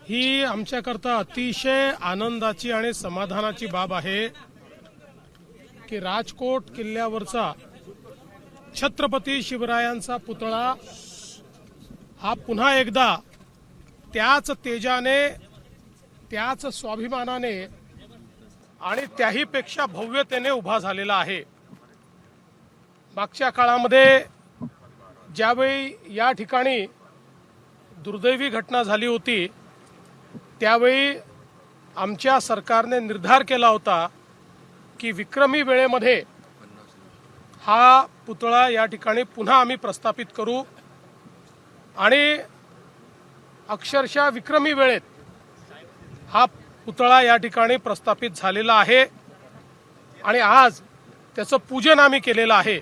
ही आमच्याकरता अतिशय आनंदाची आणि समाधानाची बाब आहे की राजकोट किल्ल्यावरचा छत्रपती शिवरायांचा पुतळा हा पुन्हा एकदा त्याच तेजाने, त्याच स्वाभिमानाने आणि त्याहीपेक्षा भव्यतेने उभा झालेला आहे। मागच्या काळामध्ये ज्यावेळी या ठिकाणी दुर्दैवी घटना झाली होती त्यावेळी आमच्या सरकारने निर्धार केला होता की विक्रमी वेळेमध्ये हा पुतळा या ठिकाणी पुन्हा आम्ही प्रस्थापित करू आणि अक्षरशः विक्रमी वेळेत हा पुतळा या ठिकाणी प्रस्थापित झालेला आहे आणि आज त्याचं पूजन आम्ही केलेलं आहे।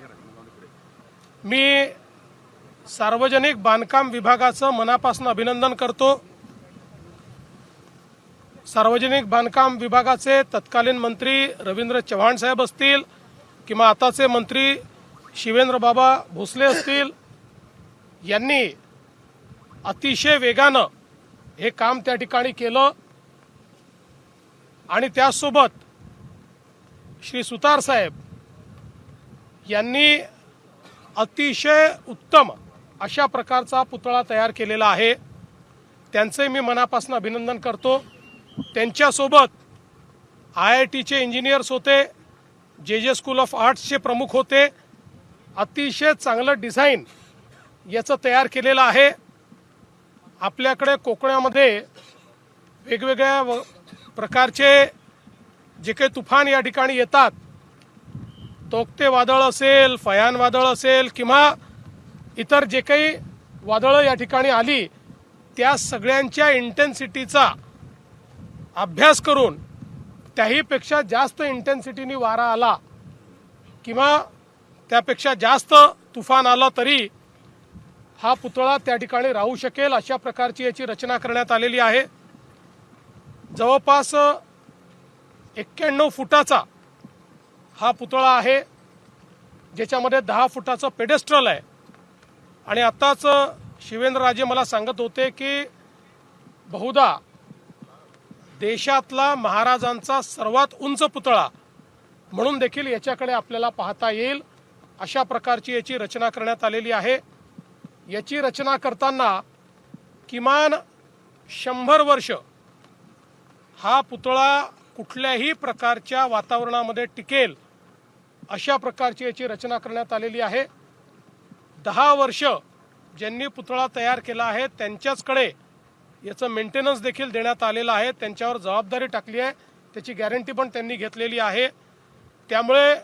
मी सार्वजनिक बांधकाम विभागाचं मनापासून अभिनंदन करतो। सार्वजनिक बांधकाम विभागाचे तत्कालीन मंत्री रवींद्र चव्हाण साहेब असतील किंवा आताचे मंत्री शिवेंद्र बाबा भोसले असतील, यांनी अतिशय वेगानं हे काम त्या ठिकाणी केलं आणि त्यासोबत श्री सुतार साहेब यांनी अतिशय उत्तम अशा प्रकारचा पुतळा तयार केलेला आहे। त्यांचे मी मनापासून अभिनंदन करतो। त्यांच्यासोबत IITचे इंजिनियर्स होते, जे स्कूल ऑफ आर्ट्सचे प्रमुख होते। अतिशय चांगलं डिझाईन याचं तयार केलेलं आहे। आपल्याकडे कोकणामध्ये वेगवेगळ्या प्रकारचे जे काही तुफान या ठिकाणी येतात, तोक्ते वादळ असेल, फयान वादळ असेल किंवा इतर जे काही वादळं या ठिकाणी आली त्या सगळ्यांच्या इंटेन्सिटीचा अभ्यास करून त्याहीपेक्षा जास्त इंटेन्सिटीने वारा आला किंवा त्यापेक्षा जास्त तुफान आला तरी हा पुतळा त्या ठिकाणी राहू शकेल अशा प्रकारची याची रचना करण्यात आलेली आहे। जवळपास 91 फुटाचा हा पुतळा आहे, ज्याच्यामध्ये 10 फुटाचं पेडेस्ट्रल आहे आणि आताच शिवेंद्रराजे मला सांगत होते की बहुधा देशातला महाराजांचा सर्वात उंच पुतळा म्हणून देखील याच्याकडे आपल्याला पाहता येईल अशा प्रकारची याची रचना करण्यात आलेली आहे। याची रचना करताना किमान 100 वर्ष हा पुतळा कुठल्याही प्रकारच्या वातावरणामध्ये टिकेल अशा प्रकारची याची रचना करण्यात आलेली आहे। 10 वर्ष ज्यांनी पुतळा तयार केला आहे त्यांच्याचकडे याचं मेंटेनन्स देखील देण्यात आलेलं आहे, त्यांच्यावर जबाबदारी टाकली आहे, त्याची गॅरंटी पण त्यांनी घेतलेली आहे। त्यामुळे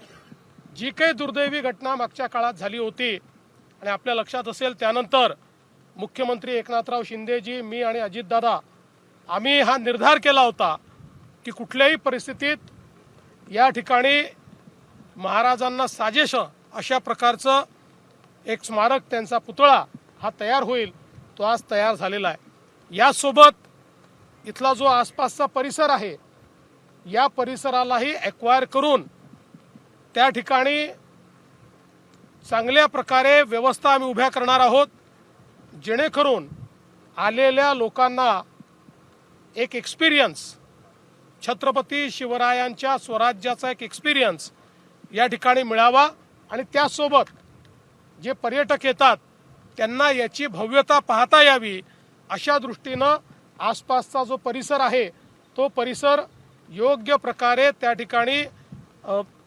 जी काही दुर्दैवी घटना मागच्या काळात झाली होती आणि आपल्या लक्षात असेल त्यानंतर मुख्यमंत्री एकनाथराव शिंदेजी, मी आणि अजितदादा आम्ही हा निर्धार केला होता की कुठल्याही परिस्थितीत या ठिकाणी महाराजांना साजेश अशा प्रकारचं एक स्मारक, त्यांचा पुतळा हा तयार होईल। तो आज तयार झालेला आहे। यासोबत इथला जो आसपासचा परिसर आहे या परिसरालाही ॲक्वायर करून त्या ठिकाणी चांगल्या प्रकारे व्यवस्था आम्ही उभ्या करणार आहोत, जेणेकरून आलेल्या लोकांना एक एक्सपिरियन्स, छत्रपती शिवरायांच्या स्वराज्याचा एक एक्सपिरियन्स या ठिकाणी मिळावा आणि त्यासोबत जे पर्यटक येतात त्यांना याची भव्यता पाहता यावी अशा दृष्टीनं आसपासचा जो परिसर आहे तो परिसर योग्य प्रकारे त्या ठिकाणी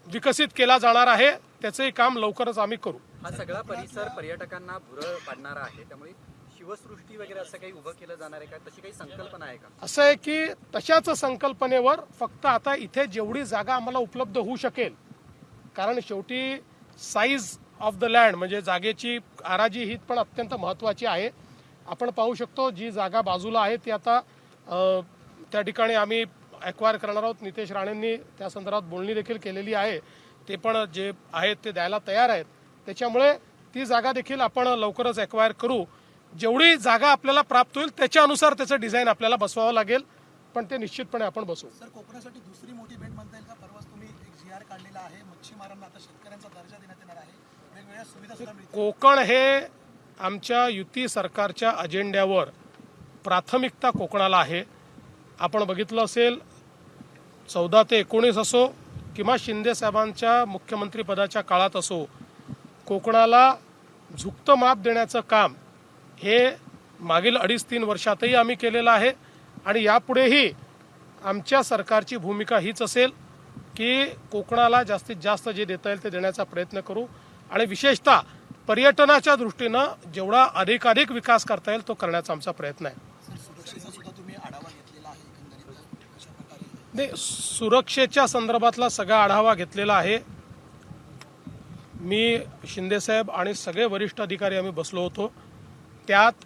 विकसित केला जाणार आहे। त्याचंही काम लवकरच आम्ही करू। हा सगळा परिसर पर्यटकांना भुरळ पाडणारा आहे, त्यामुळे शिवसृष्टी वगैरे असं काही उभं केलं जाणार आहे का? तशी काही संकल्पना आहे का? असं आहे की तशाच संकल्पनेवर फक्त आता इथे जेवढी जागा आम्हाला उपलब्ध होऊ शकेल, कारण शेवटी साईज ऑफ द लँड म्हणजे जागेची आराजी ही पण अत्यंत महत्त्वाची आहे। आपण पाहू शकतो जी जागा बाजूला आहे ती आता त्या ठिकाणी आम्ही ॲक्वायर करणार आहोत। नितेश राणेंनी त्या संदर्भात बोलणी देखील केलेली आहे, ते पण जे आहेत ते द्यायला तयार आहेत। त्याच्यामुळे ती जागा देखील आपण लवकरच ॲक्वायर करू। जेवढी जागा आपल्याला प्राप्त होईल त्याच्यानुसार त्याचं डिझाईन आपल्याला बसवावं लागेल, पण ते निश्चितपणे आपण बसवू। सर, कोकणासाठी दुसरी मोठी भेट म्हणता येईल का? परवाच तुम्ही एक GR काढलेला आहे, मच्छीमारांना आता शेतकऱ्यांचा दर्जा देण्यात येणार आहे, वेगवेगळ्या सुविधा सुद्धा मिळतील। कोकण हे आमच्या युती सरकारच्या अजेंड्यावर प्राथमिकता कोकणाला आहे. आपण बघितलं असेल 14 ते 19 असो किंवा शिंदे साहेबांच्या मुख्यमंत्रीपदाच्या काळात असो, कोकणाला झुकतं माप देण्याचं काम हे मागील 2.5-3 वर्षातही आम्ही केलेलं आहे आणि यापुढेही आमच्या सरकारची भूमिका हीच असेल की कोकणाला जास्तीत जास्त जे देता येईल ते देण्याचा प्रयत्न करू आणि विशेषतः पर्यटनाच्या दृष्टीनं जेवढा अधिकाधिक विकास करता येईल तो करण्याचा आमचा प्रयत्न आहे. सर, सुरक्षेचा सुद्धा तुम्ही आढावा घेतलेला आहे एकंदरीत कशा प्रकारे? नाही, सुरक्षेच्या संदर्भातला सगळा आढावा घेतलेला आहे. मी शिंदेसाहेब आणि सगळे वरिष्ठ अधिकारी आम्ही बसलो होतो. त्यात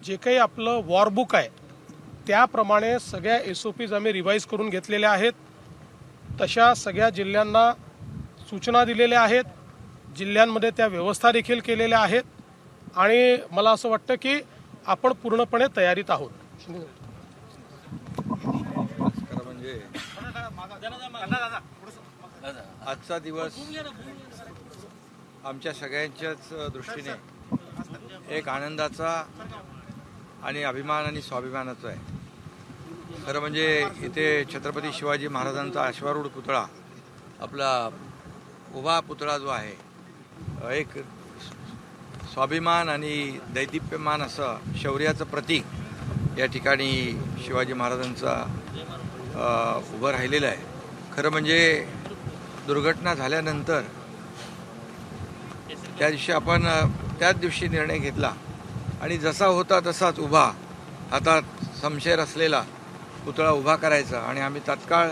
जे काही आपलं वॉरबुक आहे त्याप्रमाणे सगळ्या SOPs आम्ही रिवाईज करून घेतलेल्या आहेत. तशा सगळ्या जिल्ह्यांना सूचना दिलेल्या आहेत. जिल्ह्यांमध्ये त्या व्यवस्था देखील केलेल्या आहेत आणि मला असं वाटतं की आपण पूर्णपणे तयारीत आहोत. खरं म्हणजे आजचा दिवस आमच्या सगळ्यांच्याच दृष्टीने एक आनंदाचा आणि अभिमान आणि स्वाभिमानाचा आहे. खरं म्हणजे इथे छत्रपती शिवाजी महाराजांचा अश्वारूढ पुतळा, आपला उभा पुतळा जो आहे, एक स्वाभिमान आणि दैदिप्यमान असं शौर्याचं प्रतीक या ठिकाणी शिवाजी महाराजांचा उभं राहिलेलं आहे. खरं म्हणजे दुर्घटना झाल्यानंतर त्या दिवशी आपण त्याच दिवशी निर्णय घेतला आणि जसा होता तसाच उभा हातात शमशेर असलेला पुतळा उभा करायचा आणि आम्ही तात्काळ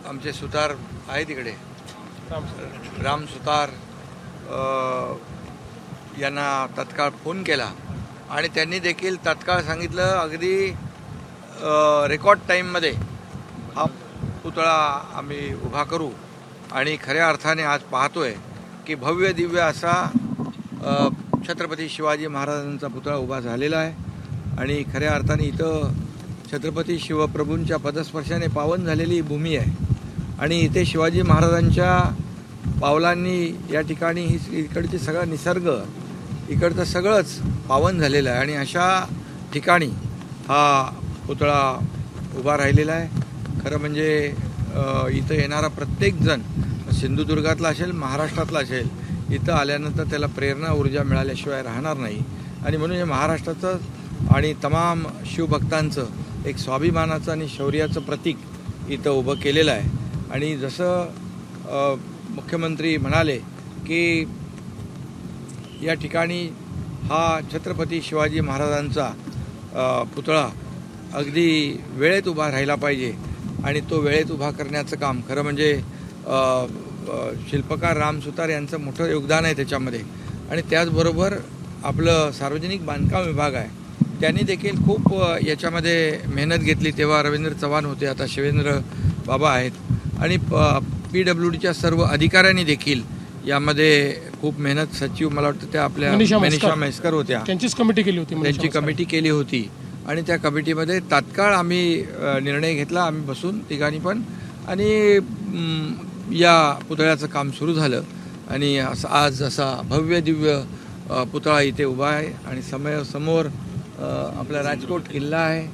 आमचे सुतार आहे तिकडे राम सुतार यांना तात्काळ फोन केला आणि त्यांनी देखील तात्काळ सांगितलं अगदी रेकॉर्ड टाईममध्ये हा पुतळा आम्ही उभा करू. आणि खऱ्या अर्थाने आज पाहतोय की भव्य दिव्य असा छत्रपती शिवाजी महाराजांचा पुतळा उभा झालेला आहे आणि खऱ्या अर्थाने इथं छत्रपती शिवप्रभूंच्या पदस्पर्शाने पावन झालेली भूमी आहे आणि इथे शिवाजी महाराजांच्या पावलांनी या ठिकाणी ही इकडची सगळा निसर्ग, इकडचं सगळंच पावन झालेलं आहे आणि अशा ठिकाणी हा पुतळा उभा राहिलेला आहे. खरं म्हणजे इथं येणारा प्रत्येकजण सिंधुदुर्गातला असेल, महाराष्ट्रातला असेल, इथं आल्यानंतर त्याला प्रेरणा ऊर्जा मिळाल्याशिवाय राहणार नाही आणि म्हणून हे महाराष्ट्राचं आणि तमाम शिवभक्तांचं एक स्वाभिमानाचं आणि शौर्याचं प्रतीक इथं उभं केलेलं आहे. आणि जसं मुख्यमंत्री म्हणाले की या ठिकाणी हा छत्रपती शिवाजी महाराजांचा पुतळा अगदी वेळेत उभा राहिला पाहिजे आणि तो वेळेत उभा करण्याचं काम खरं म्हणजे शिल्पकार राम सुतार यांचं मोठं योगदान आहे त्याच्यामध्ये. आणि त्याचबरोबर आपलं सार्वजनिक बांधकाम विभाग आहे, त्यांनी देखील खूप याच्यामध्ये मेहनत घेतली. तेव्हा रवींद्र चव्हाण होते, आता शिवेंद्र बाबा आहेत आणि PWDच्या सर्व अधिकाऱ्यांनी देखील यामध्ये खूप मेहनत, सचिव मला वाटतं त्या आपल्या मनीषा म्हैसकर होत्या, त्यांचीच कमिटी केली होती, त्यांची कमिटी केली होती आणि त्या कमिटीमध्ये तात्काळ आम्ही निर्णय घेतला, आम्ही बसून तिघांनी पण, आणि या पुतळ्याचं काम सुरू झालं आणि आज असा भव्य दिव्य पुतळा इथे उभा आहे आणि समोर आपला राजकोट किल्ला आहे,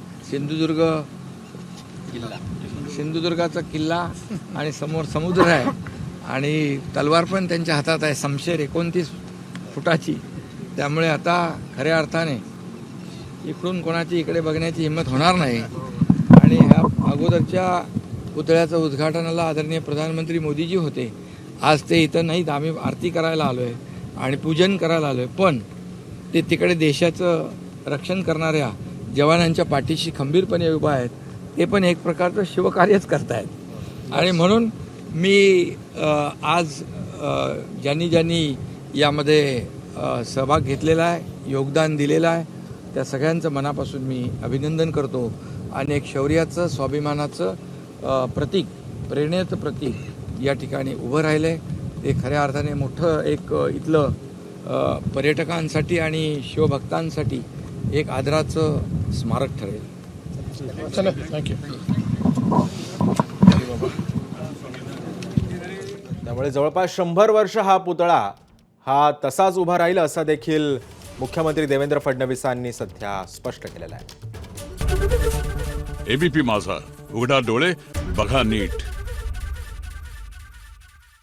सिंधुदुर्गाचा किल्ला आणि समोर समुद्र आहे आणि तलवार पण त्यांच्या हातात आहे, शमशेर 29 फुटाची. त्यामुळे आता खऱ्या अर्थाने इकडून कोणाची इकडे बघण्याची हिंमत होणार नाही. आणि ह्या अगोदरच्या पुतळ्याचं उद्घाटनाला आदरणीय प्रधानमंत्री मोदीजी होते. आज ते इथं नाहीत, आम्ही आरती करायला आलो आहे आणि पूजन करायला आलो आहे, पण ते तिकडे देशाचं रक्षण करणाऱ्या जवानांच्या पाठीशी खंबीरपणे उभा आहेत. ते पण एक प्रकारचं शिवकार्यच करतायत आणि म्हणून मी आज ज्यांनी यामध्ये सहभाग घेतलेला आहे, योगदान दिलेलं आहे, त्या सगळ्यांचं मनापासून मी अभिनंदन करतो. आणि एक शौर्याचं, स्वाभिमानाचं प्रतीक, प्रेरणेचं प्रतीक या ठिकाणी उभं राहिलं आहे. ते खऱ्या अर्थाने मोठं एक इथलं पर्यटकांसाठी आणि शिवभक्तांसाठी एक आदराचं स्मारक ठरेल. थँक्यू. त्यामुळे जवळपास 100 वर्ष हा पुतळा हा तसाच उभा राहील असं देखील मुख्यमंत्री देवेंद्र फडणवीसांनी सध्या स्पष्ट केलेलं आहे. एबीपी माझा, उघडा डोळे बघा नीट.